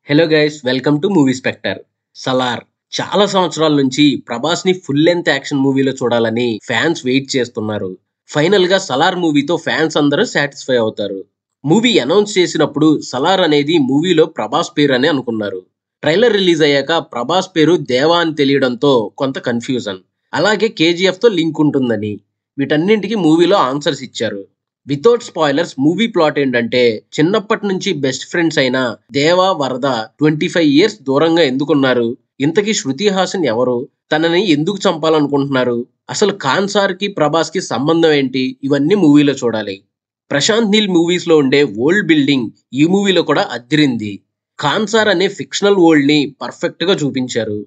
Hello guys, welcome to movie spectre. Salaar చాలా సంవత్సరాల నుంచి ప్రభాస్ ని ఫుల్ లెంత్ యాక్షన్ మూవీలో చూడాలని ఫ్యాన్స్ వెయిట్ చేస్తున్నారు. ఫైనల్ గా సలార్ మూవీతో ఫ్యాన్స్ అందరూ సాటిస్ఫై అవుతారు. మూవీ అనౌన్స్ చేసినప్పుడు సలార్ అనేది మూవీలో ప్రభాస్ పేరు అని అనుకున్నారు. ట్రైలర్ రిలీజ్ అయ్యాక ప్రభాస్ పేరు దేవా అని తెలియడంతో కొంత కన్ఫ్యూజన్. అలాగే కేజీఎఫ్ తో లింక్ ఉంటుందని వీటన్నింటికి మూవీలో ఆన్సర్స్ ఇచ్చారు. వితౌట్ స్పాయిలర్స్ మూవీ ప్లాట్ ఏంటంటే, చిన్నప్పటి నుంచి బెస్ట్ ఫ్రెండ్స్ అయిన దేవా వరద 25 ఇయర్స్ దూరంగా ఎందుకున్నారు, ఇంతకీ శృతి హాసన్ ఎవరు, తనని ఎందుకు చంపాలనుకుంటున్నారు, అసలు ఖాన్ సార్ కి ప్రభాస్ కి సంబంధం ఏంటి, ఇవన్నీ మూవీలో చూడాలి. ప్రశాంత్ నీల్ మూవీస్ లో ఉండే ఓల్డ్ బిల్డింగ్ ఈ మూవీలో కూడా అద్దిరింది. ఖాన్ సార్ అనే ఫిక్షనల్ వరల్డ్ ని పర్ఫెక్ట్ గా చూపించారు.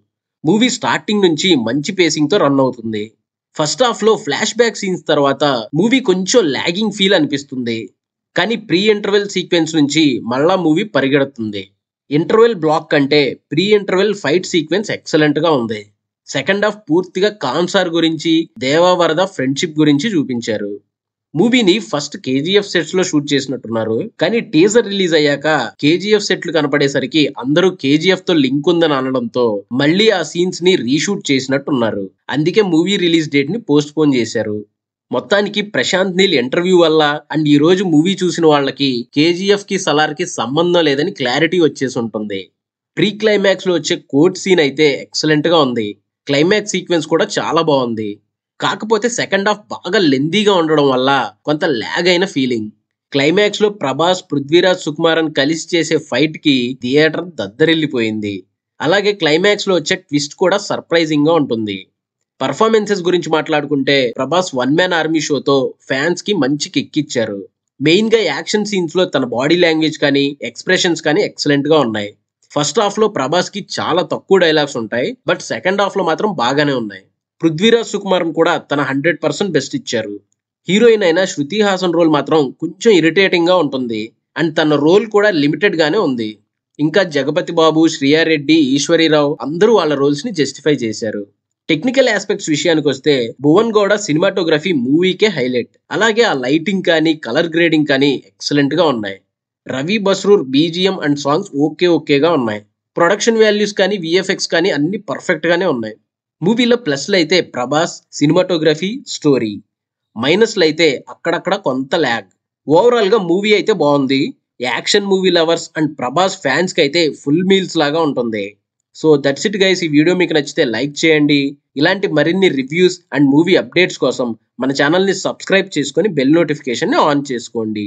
మూవీ స్టార్టింగ్ నుంచి మంచి పేసింగ్ తో రన్ అవుతుంది. ఫస్ట్ హాఫ్ లో ఫ్లాష్ బ్యాక్ సీన్స్ తర్వాత మూవీ కొంచెం లాగింగ్ ఫీల్ అనిపిస్తుంది. కానీ ప్రీ ఇంటర్వెల్ సీక్వెన్స్ నుంచి మళ్ళా మూవీ పరిగెడుతుంది. ఇంటర్వెల్ బ్లాక్ కంటే pre interval fight sequence excellent గా ఉంది. సెకండ్ హాఫ్ పూర్తిగా కాన్సార్ గురించి, దేవా వరద ఫ్రెండ్షిప్ గురించి చూపించారు. మూవీని ఫస్ట్ కేజీఎఫ్ సెట్స్ లో షూట్ చేసినట్టున్నారు. కానీ టీజర్ రిలీజ్ అయ్యాక కేజీఎఫ్ సెట్లు కనపడేసరికి అందరూ కేజీఎఫ్ తో లింక్ ఉందని అనడంతో మళ్ళీ ఆ సీన్స్ ని రీషూట్ చేసినట్టున్నారు. అందుకే మూవీ రిలీజ్ డేట్ ని పోస్ట్ పోన్ చేశారు. మొత్తానికి ప్రశాంత్ నీల్ ఇంటర్వ్యూ వల్ల అండ్ ఈ రోజు మూవీ చూసిన వాళ్ళకి కేజీఎఫ్ కి సలార్ కి సంబంధం లేదని క్లారిటీ వచ్చేసి ఉంటుంది. ప్రీ క్లైమాక్స్ లో వచ్చే కోర్ట్ సీన్ అయితే ఎక్సలెంట్ గా ఉంది. క్లైమాక్స్ సీక్వెన్స్ కూడా చాలా బాగుంది. కాకపోతే సెకండ్ హాఫ్ బాగా లెందీగా ఉండడం వల్ల కొంత ల్యాగ్ అయిన ఫీలింగ్. క్లైమాక్స్ లో ప్రభాస్, పృథ్వీరాజ్ సుకుమారన్ కలిసి చేసే ఫైట్ కి థియేటర్ దద్దరిల్లిపోయింది. అలాగే క్లైమాక్స్ లో వచ్చే ట్విస్ట్ కూడా సర్ప్రైజింగ్ గా ఉంటుంది. పర్ఫార్మెన్సెస్ గురించి మాట్లాడుకుంటే ప్రభాస్ వన్ మ్యాన్ ఆర్మీ షోతో ఫ్యాన్స్ కి మంచి కిక్ ఇచ్చారు. మెయిన్ గా యాక్షన్ సీన్స్ లో తన బాడీ లాంగ్వేజ్ కానీ ఎక్స్ప్రెషన్స్ కానీ ఎక్సలెంట్ గా ఉన్నాయి. ఫస్ట్ హాఫ్ లో ప్రభాస్ కి చాలా తక్కువ డైలాగ్స్ ఉంటాయి, బట్ సెకండ్ హాఫ్ లో మాత్రం బాగానే ఉన్నాయి. పృథ్వీరాజ్ సుకుమారన్ కూడా తన 100% బెస్ట్ ఇచ్చారు. హీరోయిన్ అయిన శృతి హాసన్ రోల్ మాత్రం కొంచెం ఇరిటేటింగ్ గా ఉంటుంది అండ్ తన రోల్ కూడా లిమిటెడ్ గానే ఉంది. ఇంకా జగపతి బాబు, శ్రియారెడ్డి, ఈశ్వరీరావు అందరూ వాళ్ళ రోల్స్ ని జస్టిఫై చేశారు. టెక్నికల్ ఆస్పెక్ట్స్ విషయానికి వస్తే భువన్ గౌడ సినిమాటోగ్రఫీ మూవీకే హైలైట్. అలాగే ఆ లైటింగ్ కానీ కలర్ గ్రేడింగ్ కానీ ఎక్సలెంట్ గా ఉన్నాయి. Ravi Basrur BGM and songs ఓకేగా ఉన్నాయి. ప్రొడక్షన్ వాల్యూస్ కానీ విఎఫ్ఎక్స్ కానీ అన్ని పర్ఫెక్ట్ గానే ఉన్నాయి. మూవీలో ప్లస్లు అయితే ప్రభాస్, సినిమాటోగ్రఫీ, స్టోరీ. మైనస్లు అయితే అక్కడక్కడ కొంత ల్యాగ్. ఓవరాల్ గా మూవీ అయితే బాగుంది. Action movie lovers and Prabhas fans కి అయితే ఫుల్ మీల్స్ లాగా ఉంటుంది. So that's it guys. ఈ వీడియో మీకు నచ్చితే లైక్ చేయండి. ఇలాంటి మరిన్ని రివ్యూస్ అండ్ మూవీ అప్డేట్స్ కోసం మన ఛానల్ని సబ్స్క్రైబ్ చేసుకొని బెల్ నోటిఫికేషన్ ని ఆన్ చేసుకోండి.